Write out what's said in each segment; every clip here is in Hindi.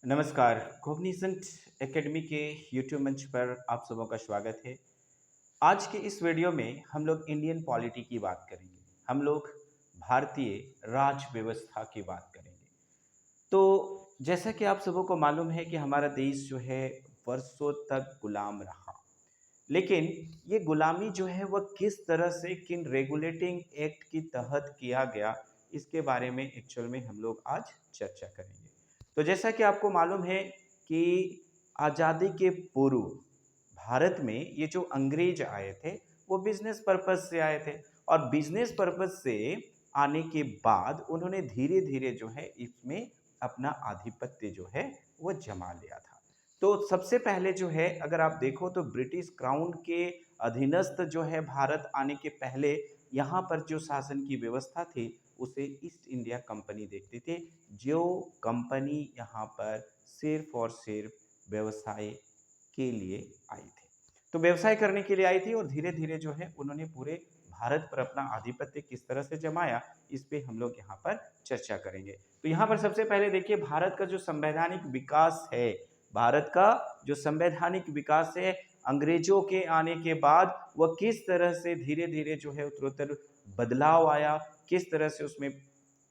नमस्कार। कोग्निजेंट एकेडमी के यूट्यूब मंच पर आप सबों का स्वागत है। आज के इस वीडियो में हम लोग इंडियन पॉलिटी की बात करेंगे। हम लोग भारतीय राज व्यवस्था की बात करेंगे। तो जैसा कि आप सबों को मालूम है कि हमारा देश जो है वर्षों तक गुलाम रहा। लेकिन ये गुलामी जो है वह किस तरह से किन रेगुलेटिंग एक्ट की तहत किया गया, इसके बारे में एक्चुअल में हम लोग आज चर्चा करेंगे। तो जैसा कि आपको मालूम है कि आज़ादी के पूर्व भारत में ये जो अंग्रेज आए थे वो बिजनेस पर्पस से आए थे, और बिजनेस पर्पस से आने के बाद उन्होंने धीरे धीरे जो है इसमें अपना आधिपत्य जो है वो जमा लिया था। तो सबसे पहले जो है अगर आप देखो तो ब्रिटिश क्राउन के अधीनस्थ जो है भारत आने के पहले यहाँ पर जो शासन की व्यवस्था थी उसे ईस्ट इंडिया कंपनी देखती थी, जो कंपनी यहाँ पर सिर्फ और सिर्फ व्यवसाय के लिए आई थी। तो व्यवसाय करने के लिए आई थी और धीरे धीरे जो है उन्होंने पूरे भारत पर अपना आधिपत्य किस तरह से जमाया, इस पे हम लोग यहाँ पर चर्चा करेंगे। तो यहाँ पर सबसे पहले देखिए भारत का जो संवैधानिक विकास है, भारत का जो संवैधानिक विकास है अंग्रेजों के आने के बाद वह किस तरह से धीरे धीरे जो है उत्तरोत्तर बदलाव आया, किस तरह से उसमें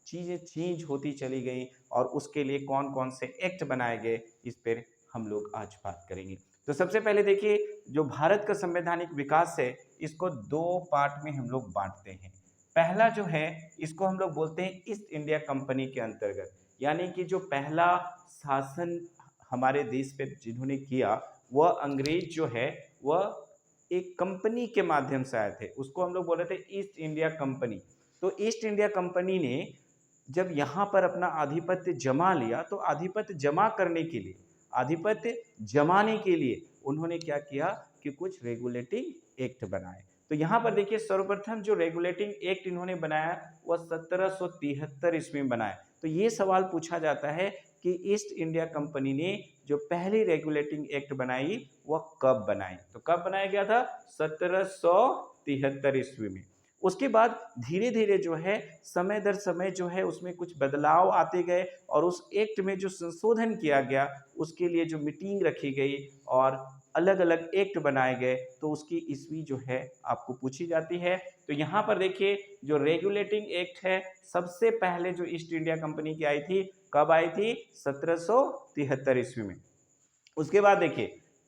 चीज़ें चेंज होती चली गई और उसके लिए कौन कौन से एक्ट बनाए गए, इस पर हम लोग आज बात करेंगे। तो सबसे पहले देखिए जो भारत का संवैधानिक विकास है इसको दो पार्ट में हम लोग बांटते हैं। पहला जो है इसको हम लोग बोलते हैं ईस्ट इंडिया कंपनी के अंतर्गत, यानी कि जो पहला शासन हमारे देश पे जिन्होंने किया वह अंग्रेज जो है वह एक कंपनी के माध्यम से आए थे, उसको हम लोग बोल रहे थे ईस्ट इंडिया कंपनी। तो ईस्ट इंडिया कंपनी ने जब यहाँ पर अपना आधिपत्य जमा लिया तो आधिपत्य जमा करने के लिए, आधिपत्य जमाने के लिए उन्होंने क्या किया कि कुछ रेगुलेटिंग एक्ट बनाए। तो यहाँ पर देखिए सर्वप्रथम जो रेगुलेटिंग एक्ट इन्होंने बनाया वह 1773 ईस्वी में बनाया। तो ये सवाल पूछा जाता है कि ईस्ट इंडिया कंपनी ने जो पहली रेगुलेटिंग एक्ट बनाई वह कब बनाई, तो कब बनाया गया था 1773 ईस्वी में। उसके बाद धीरे धीरे जो है समय दर समय जो है उसमें कुछ बदलाव आते गए और उस एक्ट में जो संशोधन किया गया उसके लिए जो मीटिंग रखी गई और अलग अलग एक्ट बनाए गए, तो उसकी ईस्वी जो है आपको पूछी जाती है। तो यहाँ पर देखिए जो रेगुलेटिंग एक्ट है सबसे पहले जो ईस्ट इंडिया कंपनी की आई थी, कब आई थी 1773 ईस्वी में। उसके बाद देखिए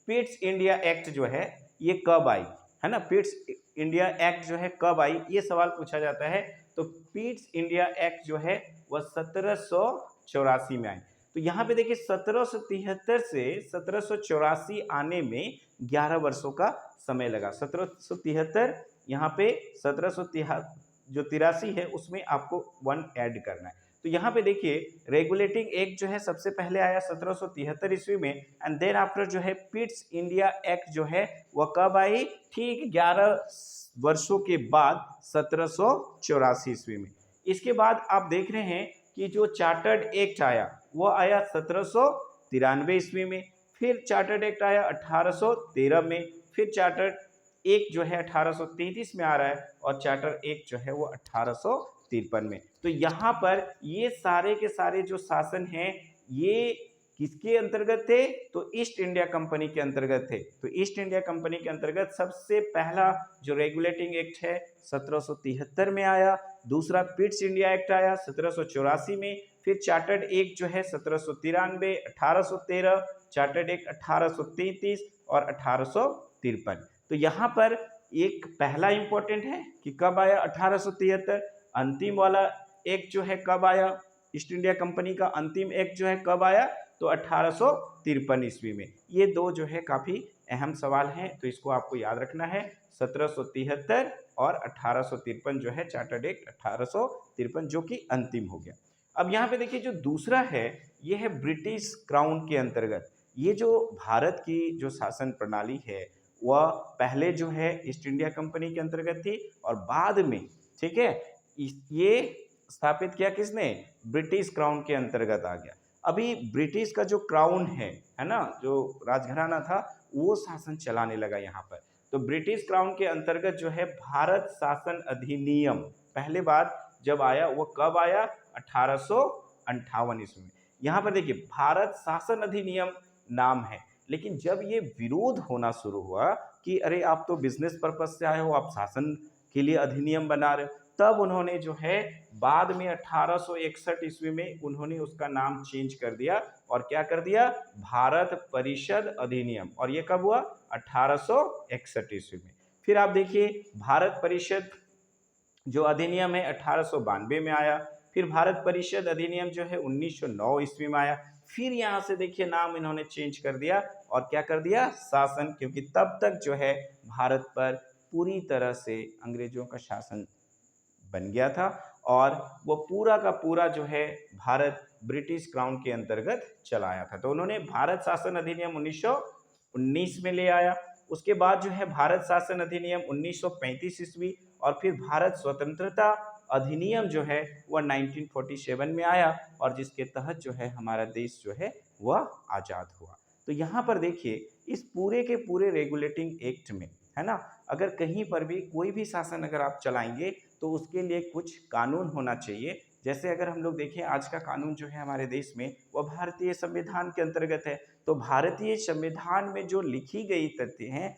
पिट्स इंडिया एक्ट जो है ये कब आई, है ना, पिट्स इंडिया एक्ट जो है कब आई ये सवाल पूछा जाता है। तो पिट्स इंडिया एक्ट जो है वह 1784 में आई। तो यहाँ पे देखिए 1773 से 1784 आने में 11 वर्षों का समय लगा। 1773 यहाँ पे 17 जो 83 है उसमें आपको 1 ऐड करना है। तो यहाँ पे देखिए रेगुलेटिंग एक्ट जो है सबसे पहले आया 1773 ईस्वी में, एंड देन आफ्टर जो है पिट्स इंडिया एक्ट जो है वह कब आई, ठीक 11 वर्षों के बाद 1784 ईस्वी में। इसके बाद आप देख रहे हैं कि जो चार्टर्ड एक्ट आया वो आया 1793 ईस्वी में, फिर चार्टर्ड एक्ट आया 1813 में, फिर चार्टर्ड एक जो है 1833 में आ रहा है और चार्टर एक जो है वो 1853 में। तो यहाँ पर ये सारे के सारे जो शासन हैं ये किसके अंतर्गत थे, तो ईस्ट इंडिया कंपनी के अंतर्गत थे। तो ईस्ट इंडिया कंपनी के अंतर्गत सबसे पहला जो रेगुलेटिंग एक्ट है 1773 में आया, दूसरा पिट्स इंडिया एक्ट आया 1784 में, फिर चार्टर्ड एक्ट जो है 1793, 1813, चार्टर्ड एक्ट 1833 और 1853। तो यहाँ पर एक पहला इंपॉर्टेंट है कि कब आया 1873, अंतिम वाला एक्ट जो है कब आया, ईस्ट इंडिया कंपनी का अंतिम एक्ट जो है कब आया, तो 1853 ईस्वी में। ये दो जो है काफी अहम सवाल हैं, तो इसको आपको याद रखना है। 1773 और 1853 जो है चार्टर्ड एक्ट 1853 जो कि अंतिम हो गया। अब यहाँ पे देखिए जो दूसरा है ये है ब्रिटिश क्राउन के अंतर्गत। ये जो भारत की जो शासन प्रणाली है वह पहले जो है ईस्ट इंडिया कंपनी के अंतर्गत थी और बाद में, ठीक है, ये स्थापित किया किसने, ब्रिटिश क्राउन के अंतर्गत आ गया। अभी ब्रिटिश का जो क्राउन है ना, जो राजघराना था वो शासन चलाने लगा यहाँ पर। तो ब्रिटिश क्राउन के अंतर्गत जो है भारत शासन अधिनियम पहले बार जब आया वो कब आया, 1858 ईस्वी में। यहाँ पर देखिए भारत शासन अधिनियम नाम है, लेकिन जब ये विरोध होना शुरू हुआ कि अरे आप तो बिजनेस पर्पज से आए हो, आप शासन के लिए अधिनियम बना रहे हो, तब उन्होंने जो है बाद में 1861 ईस्वी में उन्होंने उसका नाम चेंज कर दिया और क्या कर दिया, भारत परिषद अधिनियम। और ये कब हुआ, 1861 ईस्वी में। फिर आप देखिए भारत परिषद जो अधिनियम है 1892 में आया। फिर भारत परिषद अधिनियम जो है 1909 ईस्वी में आया। फिर यहाँ से देखिए नाम इन्होंने चेंज कर दिया और क्या कर दिया, शासन, क्योंकि तब तक जो है भारत पर पूरी तरह से अंग्रेजों का शासन बन गया था और वो पूरा का पूरा जो है भारत ब्रिटिश क्राउन के अंतर्गत चलाया था। तो उन्होंने भारत शासन अधिनियम 1919 में ले आया। उसके बाद जो है भारत शासन अधिनियम 1935 ईस्वी और फिर भारत स्वतंत्रता अधिनियम जो है वह 1947 में आया और जिसके तहत जो है हमारा देश जो है वह आज़ाद हुआ। तो यहाँ पर देखिए इस पूरे के पूरे रेगुलेटिंग एक्ट में, है ना, अगर कहीं पर भी कोई भी शासन अगर आप चलाएंगे तो उसके लिए कुछ कानून होना चाहिए। जैसे अगर हम लोग देखें आज का कानून जो है हमारे देश में वह भारतीय संविधान के अंतर्गत है। तो भारतीय संविधान में जो लिखी गई तथ्य हैं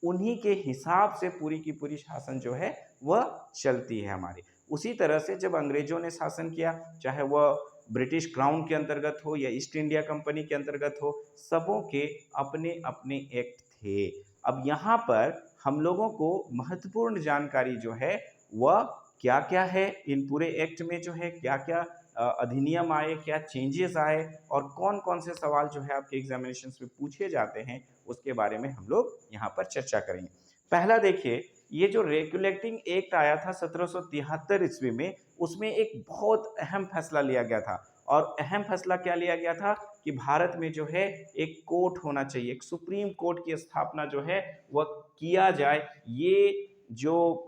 उन्हीं के हिसाब से पूरी की पूरी शासन जो है वह चलती है हमारी। उसी तरह से जब अंग्रेजों ने शासन किया, चाहे वह ब्रिटिश क्राउन के अंतर्गत हो या ईस्ट इंडिया कंपनी के अंतर्गत हो, सबों के अपने अपने एक्ट थे। अब यहाँ पर हम लोगों को महत्वपूर्ण जानकारी जो है वह क्या क्या है, इन पूरे एक्ट में जो है क्या क्या अधिनियम आए, क्या चेंजेस आए और कौन कौन से सवाल जो है आपके एग्जामिनेशन में पूछे जाते हैं, उसके बारे में हम लोग यहाँ पर चर्चा करेंगे। पहला देखिए, ये जो रेगुलेटिंग एक्ट आया था 1773 ईस्वी में, उसमें एक बहुत अहम फैसला लिया गया था। और अहम फैसला क्या लिया गया था कि भारत में जो है एक कोर्ट होना चाहिए, एक सुप्रीम कोर्ट की स्थापना जो है वह किया जाए। ये जो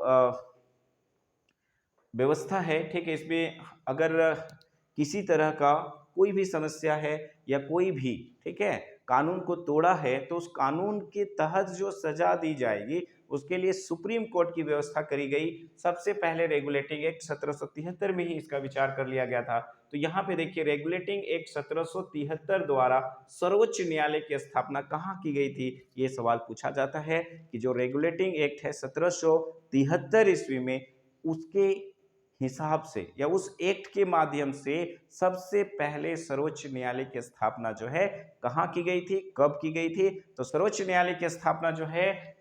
व्यवस्था है, ठीक है, इसमें अगर किसी तरह का कोई भी समस्या है या कोई भी, ठीक है, कानून को तोड़ा है तो उस कानून के तहत जो सजा दी जाएगी उसके लिए सुप्रीम कोर्ट की व्यवस्था करी गई। सबसे पहले रेगुलेटिंग एक्ट 1773 में ही इसका विचार कर लिया गया था। तो यहाँ पे देखिए रेगुलेटिंग एक्ट 1773 द्वारा सर्वोच्च न्यायालय की स्थापना कहाँ की गई थी, ये सवाल पूछा जाता है कि जो रेगुलेटिंग एक्ट है 1773 ईस्वी में, उसके हिसाब से या उस एक्ट के माध्यम से सबसे पहले सर्वोच्च न्यायालय की स्थापना जो है कहाँ की गई थी, कब की गई थी। तो सर्वोच्च न्यायालय की स्थापना जो है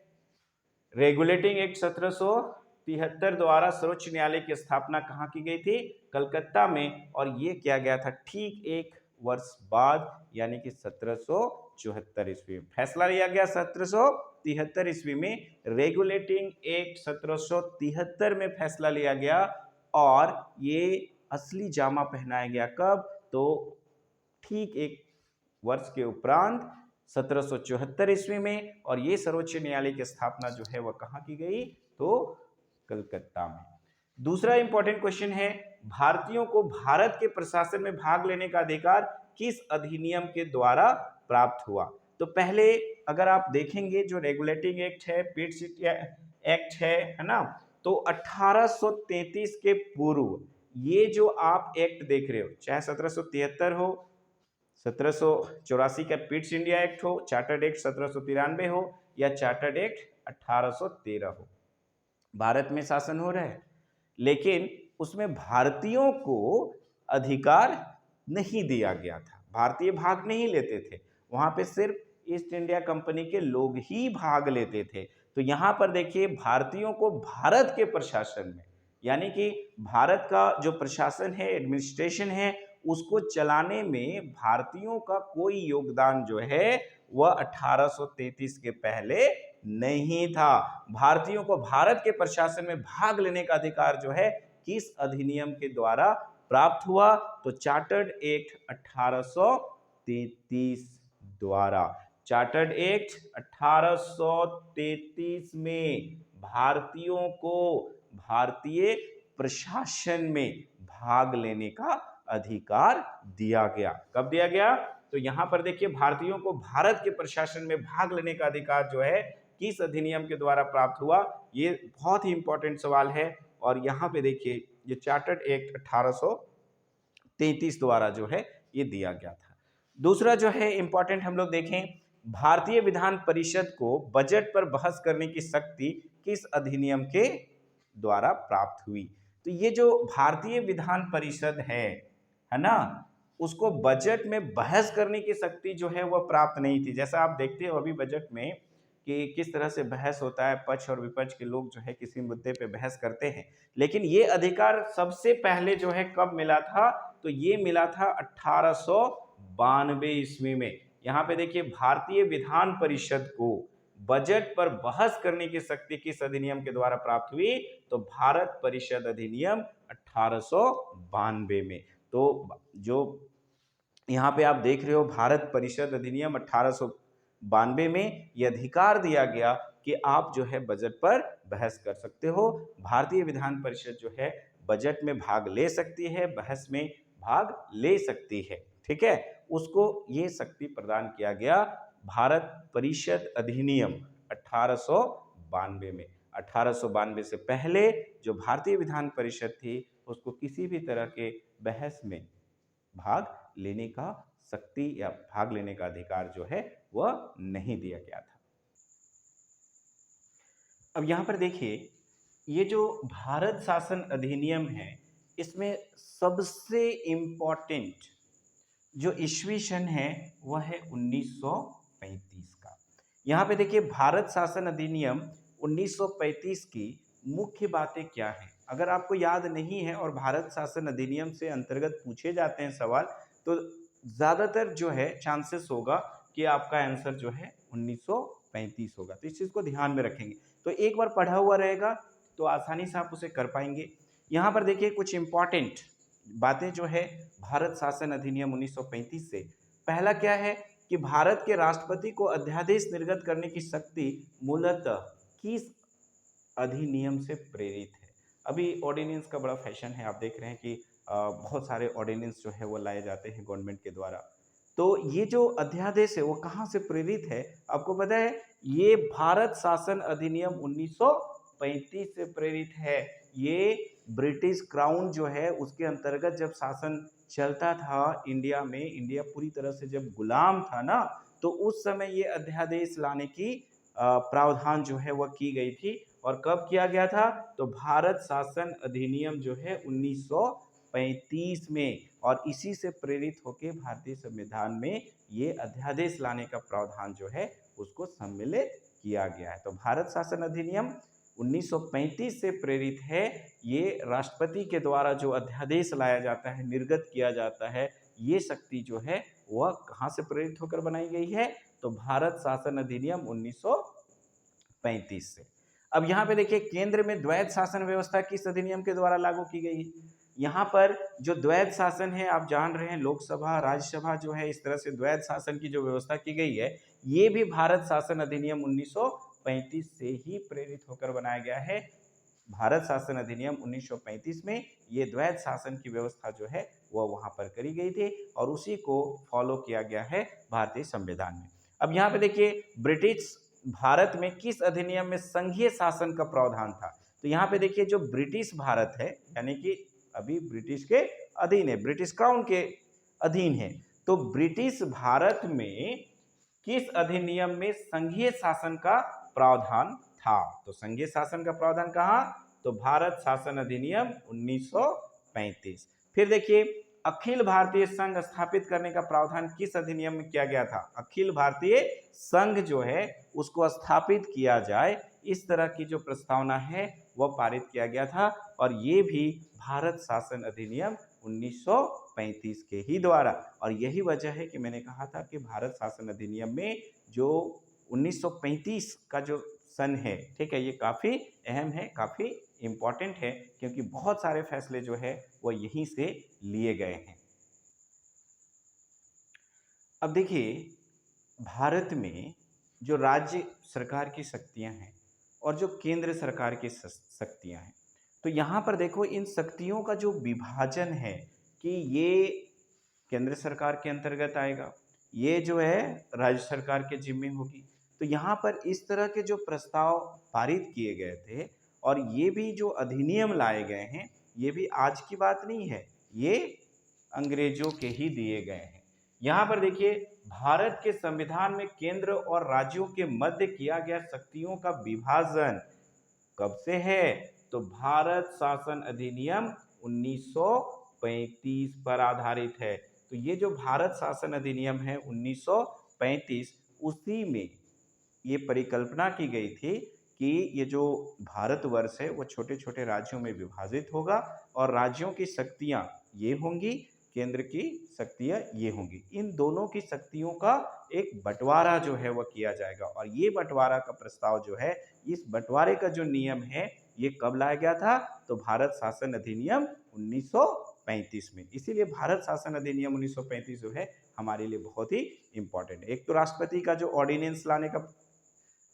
रेगुलेटिंग एक्ट 1773 द्वारा सर्वोच्च न्यायालय की स्थापना कहाँ की गई थी, कलकत्ता में। और ये किया गया था ठीक एक वर्ष बाद, यानी कि 1774 ईस्वी में फैसला लिया गया। 1773 ईस्वी में रेगुलेटिंग एक्ट 1773 में फैसला लिया गया और ये असली जामा पहनाया गया कब, तो ठीक एक वर्ष के उपरांत 1774 ईस्वी में। और ये सर्वोच्च न्यायालय की स्थापना जो है वह कहाँ की गई, तो कलकत्ता में। दूसरा इंपॉर्टेंट क्वेश्चन है, भारतीयों को भारत के प्रशासन में भाग लेने का अधिकार किस अधिनियम के द्वारा प्राप्त हुआ। तो पहले अगर आप देखेंगे जो रेगुलेटिंग एक्ट है, पिट्स एक्ट है ना, तो 1833 के पूर्व ये जो आप एक्ट देख रहे हो, चाहे 1773 हो, 1784 का पिट्स इंडिया एक्ट हो, चार्टर्ड एक्ट 1793 हो या चार्टर्ड एक्ट 1813 हो, भारत में शासन हो रहा है, लेकिन उसमें भारतीयों को अधिकार नहीं दिया गया था। भारतीय भाग नहीं लेते थे, वहां पे सिर्फ ईस्ट इंडिया कंपनी के लोग ही भाग लेते थे। तो यहां पर देखिए भारतीयों को भारत के प्रशासन में, यानी कि भारत का जो प्रशासन है, एडमिनिस्ट्रेशन है, उसको चलाने में भारतीयों का कोई योगदान जो है वह 1833 के पहले नहीं था। भारतीयों को भारत के प्रशासन में भाग लेने का अधिकार जो है किस अधिनियम के द्वारा प्राप्त हुआ, तो चार्टर्ड एक्ट 1833 द्वारा। चार्टर्ड एक्ट 1833 में भारतीयों को भारतीय प्रशासन में भाग लेने का अधिकार दिया गया। कब दिया गया, तो यहां पर देखिए भारतीयों को भारत के प्रशासन में भाग लेने का अधिकार जो है किस अधिनियम के द्वारा प्राप्त हुआ, ये बहुत ही इंपॉर्टेंट सवाल है। और यहाँ पे देखिए ये चार्टर्ड एक्ट 1833 द्वारा जो है ये दिया गया था। दूसरा जो है इंपॉर्टेंट हम लोग देखें, भारतीय विधान परिषद को बजट पर बहस करने की शक्ति किस अधिनियम के द्वारा प्राप्त हुई? तो ये जो भारतीय विधान परिषद है ना, उसको बजट में बहस करने की शक्ति जो है वह प्राप्त नहीं थी। जैसा आप देखते हो अभी बजट में कि किस तरह से बहस होता है, पक्ष और विपक्ष के लोग जो है किसी मुद्दे पे बहस करते हैं, लेकिन ये अधिकार सबसे पहले जो है कब मिला था? तो ये मिला था 1892 ईस्वी में। यहाँ पे देखिए, भारतीय विधान परिषद को बजट पर बहस करने की शक्ति किस अधिनियम के द्वारा प्राप्त हुई? तो भारत परिषद अधिनियम 1892 में। तो जो यहाँ पे आप देख रहे हो, भारत परिषद अधिनियम 1892 में यह अधिकार दिया गया कि आप जो है बजट पर बहस कर सकते हो। भारतीय विधान परिषद जो है बजट में भाग ले सकती है, बहस में भाग ले सकती है, ठीक है। उसको ये शक्ति प्रदान किया गया भारत परिषद अधिनियम 1892 में। 1892 से पहले जो भारतीय विधान परिषद थी उसको किसी भी तरह के बहस में भाग लेने का शक्ति या भाग लेने का अधिकार जो है वह नहीं दिया गया था। अब यहां पर देखिए, ये जो भारत शासन अधिनियम है, इसमें सबसे इंपॉर्टेंट जो ईस्वी सन है वह है 1935 का। यहाँ पे देखिए, भारत शासन अधिनियम 1935 की मुख्य बातें क्या हैं? अगर आपको याद नहीं है और भारत शासन अधिनियम से अंतर्गत पूछे जाते हैं सवाल, तो ज़्यादातर जो है चांसेस होगा कि आपका आंसर जो है 1935 होगा। तो इस चीज़ को ध्यान में रखेंगे, तो एक बार पढ़ा हुआ रहेगा तो आसानी से आप उसे कर पाएंगे। यहाँ पर देखिए कुछ इंपॉर्टेंट बातें जो है भारत शासन अधिनियम 1935 से। पहला क्या है कि भारत के राष्ट्रपति को अध्यादेश निर्गत करने की शक्ति मूलतः किस अधिनियम से प्रेरित है? अभी ऑर्डिनेंस का बड़ा फैशन है, आप देख रहे हैं कि बहुत सारे ऑर्डिनेंस जो है वो लाए जाते हैं गवर्नमेंट के द्वारा। तो ये जो अध्यादेश है वो कहाँ से प्रेरित है? आपको पता है, ये भारत शासन अधिनियम 1935 से प्रेरित है। ये ब्रिटिश क्राउन जो है उसके अंतर्गत जब शासन चलता था इंडिया में, इंडिया पूरी तरह से जब गुलाम था ना, तो उस समय ये अध्यादेश लाने की प्रावधान जो है वह की गई थी। और कब किया गया था? तो भारत शासन अधिनियम जो है 1935 में, और इसी से प्रेरित होकर भारतीय संविधान में ये अध्यादेश लाने का प्रावधान जो है उसको सम्मिलित किया गया है। तो भारत शासन अधिनियम 1935 से प्रेरित है। ये राष्ट्रपति के द्वारा जो अध्यादेश लाया जाता है, निर्गत किया जाता है, ये शक्ति जो है वह कहाँ से प्रेरित होकर बनाई गई है? तो भारत शासन अधिनियम 1935 से। अब यहाँ पे देखिए, केंद्र में द्वैध शासन व्यवस्था किस अधिनियम के द्वारा लागू की गई है? यहाँ पर जो द्वैध शासन है, आप जान रहे हैं लोकसभा राज्यसभा जो है, इस तरह से द्वैध शासन की जो व्यवस्था की गई है, ये भी भारत शासन अधिनियम 1935 से ही प्रेरित होकर बनाया गया है। भारत शासन अधिनियम 1935 में ये द्वैध शासन की व्यवस्था जो है वह वहाँ पर करी गई थी और उसी को फॉलो किया गया है भारतीय संविधान में। अब यहाँ पे देखिए, ब्रिटिश भारत में किस अधिनियम में संघीय शासन का प्रावधान था? तो यहाँ पे देखिए, जो ब्रिटिश भारत है, यानी कि अभी ब्रिटिश के अधीन है, ब्रिटिश क्राउन के अधीन है, तो ब्रिटिश भारत में किस अधिनियम में संघीय शासन का प्रावधान था? तो संघीय शासन का प्रावधान कहाँ? तो भारत शासन अधिनियम 1935। फिर देखिए, अखिल भारतीय संघ स्थापित करने का प्रावधान किस अधिनियम में किया गया था? अखिल भारतीय संघ जो है उसको स्थापित किया जाए, इस तरह की जो प्रस्तावना है वह पारित किया गया था, और ये भी भारत शासन अधिनियम 1935 के ही द्वारा। और यही वजह है कि मैंने कहा था कि भारत शासन अधिनियम में जो 1935 का जो सन है, ठीक है, ये काफ़ी अहम है, काफ़ी इम्पॉर्टेंट है, क्योंकि बहुत सारे फैसले जो है वो यहीं से लिए गए हैं। अब देखिए, भारत में जो राज्य सरकार की शक्तियां हैं और जो केंद्र सरकार की शक्तियां हैं, तो यहाँ पर देखो इन शक्तियों का जो विभाजन है कि ये केंद्र सरकार के अंतर्गत आएगा, ये जो है राज्य सरकार के जिम्मे होगी। तो यहाँ पर इस तरह के जो प्रस्ताव पारित किए गए थे और ये भी जो अधिनियम लाए गए हैं, ये भी आज की बात नहीं है, ये अंग्रेजों के ही दिए गए हैं। यहाँ पर देखिए, भारत के संविधान में केंद्र और राज्यों के मध्य किया गया शक्तियों का विभाजन कब से है? तो भारत शासन अधिनियम 1935 पर आधारित है। तो ये जो भारत शासन अधिनियम है 1935, उसी में ये परिकल्पना की गई थी कि ये जो भारतवर्ष है वो छोटे छोटे राज्यों में विभाजित होगा और राज्यों की शक्तियां ये होंगी, केंद्र की शक्तियां ये होंगी। इन दोनों की शक्तियों का एक बंटवारा जो है वह किया जाएगा और ये बंटवारा का प्रस्ताव जो है, इस बंटवारे का जो नियम है ये कब लाया गया था? तो भारत शासन अधिनियम 1935 में। इसीलिए भारत शासन अधिनियम 1935 जो है हमारे लिए बहुत ही इंपॉर्टेंट है। एक तो राष्ट्रपति का जो ऑर्डिनेंस लाने का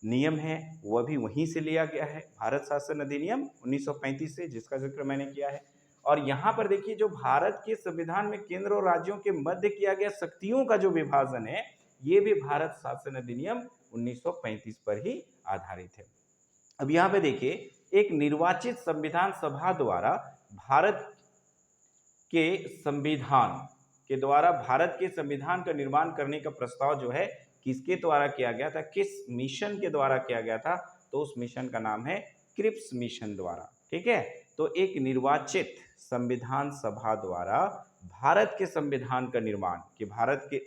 नियम है वह भी वहीं से लिया गया है, भारत शासन अधिनियम 1935 से, जिसका जिक्र मैंने किया है। और यहाँ पर देखिए, जो भारत के संविधान में केंद्र और राज्यों के मध्य किया गया शक्तियों का जो विभाजन है, ये भी भारत शासन अधिनियम 1935 पर ही आधारित है। अब यहाँ पे देखिए, एक निर्वाचित संविधान सभा द्वारा भारत के संविधान भारत के संविधान का निर्माण करने का प्रस्ताव जो है किसके द्वारा किया गया था, किस मिशन के द्वारा किया गया था? तो उस मिशन का नाम है क्रिप्स मिशन द्वारा। ठीक है, तो एक निर्वाचित संविधान सभा द्वारा भारत के संविधान का निर्माण, कि भारत के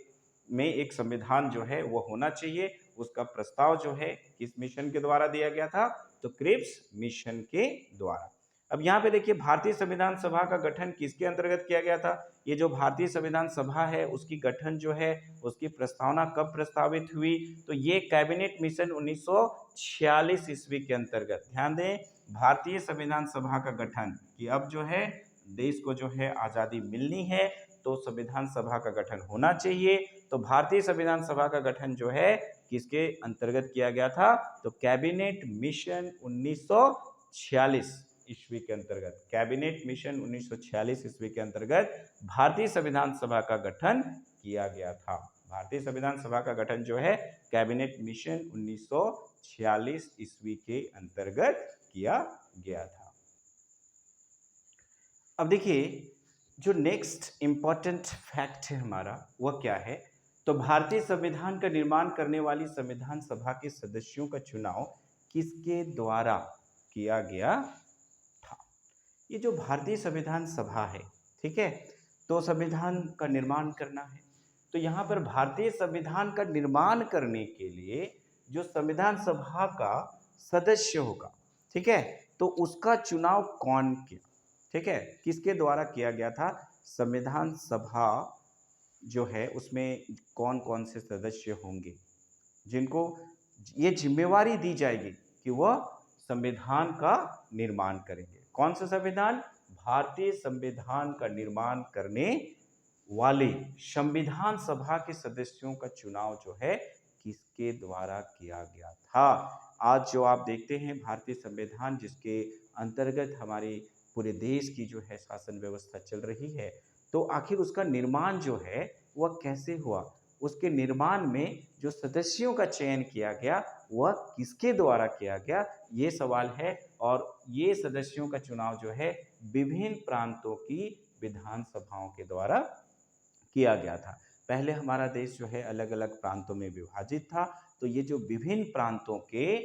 में एक संविधान जो है वो होना चाहिए, उसका प्रस्ताव जो है किस मिशन के द्वारा दिया गया था? तो क्रिप्स मिशन के द्वारा। अब यहाँ पे देखिए, भारतीय संविधान सभा का गठन किसके अंतर्गत किया गया था? ये जो भारतीय संविधान सभा है उसकी गठन जो है, उसकी प्रस्तावना कब प्रस्तावित हुई? तो ये कैबिनेट मिशन 1946 ईस्वी के अंतर्गत। ध्यान दें, भारतीय संविधान सभा का गठन, कि अब जो है देश को जो है आज़ादी मिलनी है तो संविधान सभा का गठन होना चाहिए। तो भारतीय संविधान सभा का गठन जो है किसके अंतर्गत किया गया था? तो कैबिनेट मिशन 1946 ईस्वी के अंतर्गत, कैबिनेट मिशन 1946 ईस्वी के अंतर्गत भारतीय संविधान सभा का गठन किया गया था। भारतीय संविधान सभा का गठन जो है कैबिनेट मिशन 1946 ईस्वी के अंतर्गत किया गया था। अब देखिए, जो नेक्स्ट इंपॉर्टेंट फैक्ट है हमारा वह क्या है? तो भारतीय संविधान का निर्माण करने वाली संविधान सभा के सदस्यों का चुनाव किसके द्वारा किया गया था? ये जो भारतीय संविधान सभा है, ठीक है, तो संविधान का निर्माण करना है, तो यहाँ पर भारतीय संविधान का निर्माण करने के लिए जो संविधान सभा का सदस्य होगा, ठीक है, तो उसका चुनाव कौन किया? ठीक है, किसके द्वारा किया गया था? संविधान सभा जो है उसमें कौन कौन से सदस्य होंगे जिनको ये जिम्मेवारी दी जाएगी कि वह संविधान का निर्माण करेंगे? कौन सा संविधान? भारतीय संविधान का निर्माण करने वाले संविधान सभा के सदस्यों का चुनाव जो है किसके द्वारा किया गया था? आज जो आप देखते हैं भारतीय संविधान, जिसके अंतर्गत हमारे पूरे देश की जो है शासन व्यवस्था चल रही है, तो आखिर उसका निर्माण जो है वह कैसे हुआ? उसके निर्माण में जो सदस्यों का चयन किया गया वह किसके द्वारा किया गया, ये सवाल है। और ये सदस्यों का चुनाव जो है विभिन्न प्रांतों की विधानसभाओं के द्वारा किया गया था। पहले हमारा देश जो है अलग अलग प्रांतों में विभाजित था, तो ये जो विभिन्न प्रांतों के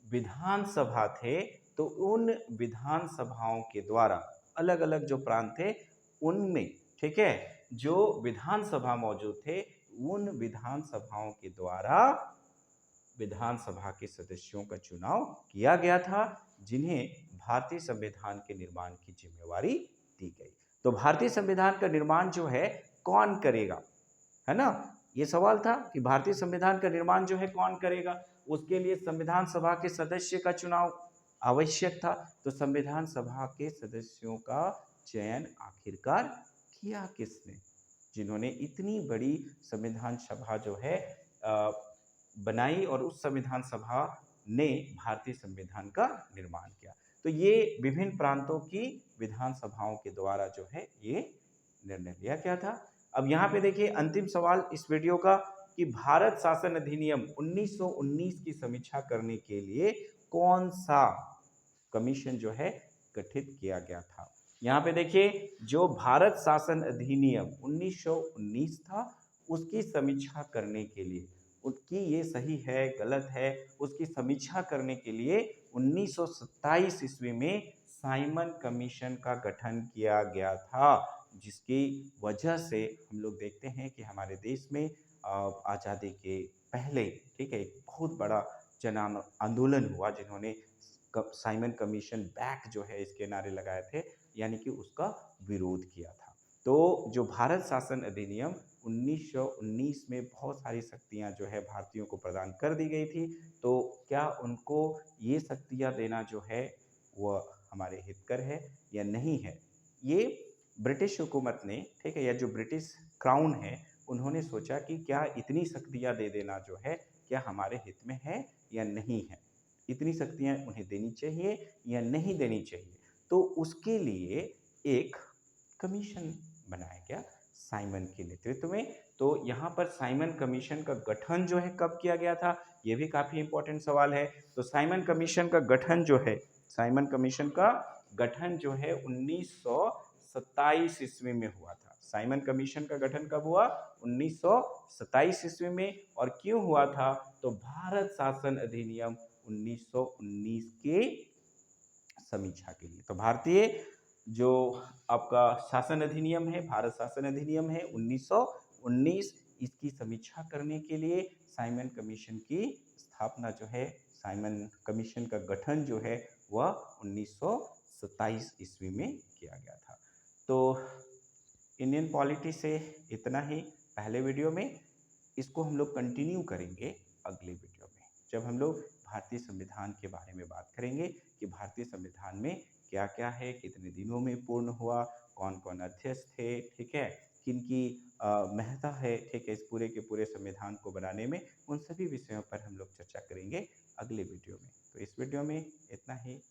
विधानसभा थे, तो उन विधानसभाओं के द्वारा अलग अलग जो प्रांत थे उनमें, ठीक है, जो विधानसभा मौजूद थे उन विधानसभाओं के द्वारा विधानसभा के सदस्यों का चुनाव किया गया था, जिन्हें भारतीय संविधान के निर्माण की जिम्मेवारी दी गई। तो भारतीय संविधान का निर्माण जो है कौन करेगा, है ना? ये सवाल था कि भारतीय संविधान का निर्माण जो है कौन करेगा, उसके लिए संविधान सभा के सदस्य का चुनाव आवश्यक था। तो संविधान सभा के सदस्यों का चयन आखिरकार किया किसने, जिन्होंने इतनी बड़ी संविधान सभा जो है बनाई और उस संविधान सभा ने भारतीय संविधान का निर्माण किया? तो ये विभिन्न प्रांतों की विधानसभाओं के द्वारा जो है ये निर्णय लिया गया था। अब यहाँ पे देखिए अंतिम सवाल इस वीडियो का, कि भारत शासन अधिनियम 1919 की समीक्षा करने के लिए कौन सा कमीशन जो है गठित किया गया था? यहाँ पे देखिए जो भारत शासन अधिनियम 1919 था, उसकी समीक्षा करने के लिए उसकी ये सही है, गलत है, उसकी समीक्षा करने के लिए 1927 ईस्वी में साइमन कमीशन का गठन किया गया था, जिसकी वजह से हम लोग देखते हैं कि हमारे देश में आज़ादी के पहले, ठीक है, एक बहुत बड़ा जन आंदोलन हुआ, जिन्होंने साइमन कमीशन बैक जो है इसके नारे लगाए थे, यानी कि उसका विरोध किया था। तो जो भारत शासन अधिनियम 1919 में बहुत सारी शक्तियां जो है भारतीयों को प्रदान कर दी गई थी, तो क्या उनको ये शक्तियां देना जो है वह हमारे हितकर है या नहीं है? ये ब्रिटिश हुकूमत ने, ठीक है, या जो ब्रिटिश क्राउन है, उन्होंने सोचा कि क्या इतनी शक्तियां दे देना जो है क्या हमारे हित में है या नहीं है, इतनी शक्तियां उन्हें देनी चाहिए या नहीं देनी चाहिए। तो उसके लिए एक कमीशन बनाया गया साइमन के नेतृत्व में। तो यहाँ पर साइमन कमीशन का गठन जो है कब किया गया था, ये भी काफी इंपॉर्टेंट सवाल है। तो साइमन कमीशन का गठन जो है, साइमन कमीशन का गठन जो है 1927 ईस्वी में हुआ था। साइमन कमीशन का गठन कब हुआ? 1927 ईस्वी में। और क्यों हुआ था? तो भारत शासन अधिनियम 1919 के समीक्षा के लिए। तो भारतीय जो आपका शासन अधिनियम है, भारत शासन अधिनियम है 1919, इसकी समीक्षा करने के लिए साइमन कमीशन की स्थापना जो है, साइमन कमीशन का गठन जो है वह 1927 ईस्वी में किया गया था। तो इंडियन पॉलिटी से इतना ही पहले वीडियो में। इसको हम लोग कंटिन्यू करेंगे अगले वीडियो में, जब हम लोग भारतीय संविधान के बारे में बात करेंगे कि भारतीय संविधान में क्या क्या है, कितने दिनों में पूर्ण हुआ, कौन कौन अध्यक्ष थे, ठीक है, किनकी महत्ता है, ठीक है, इस पूरे के पूरे संविधान को बनाने में। उन सभी विषयों पर हम लोग चर्चा करेंगे अगले वीडियो में। तो इस वीडियो में इतना ही।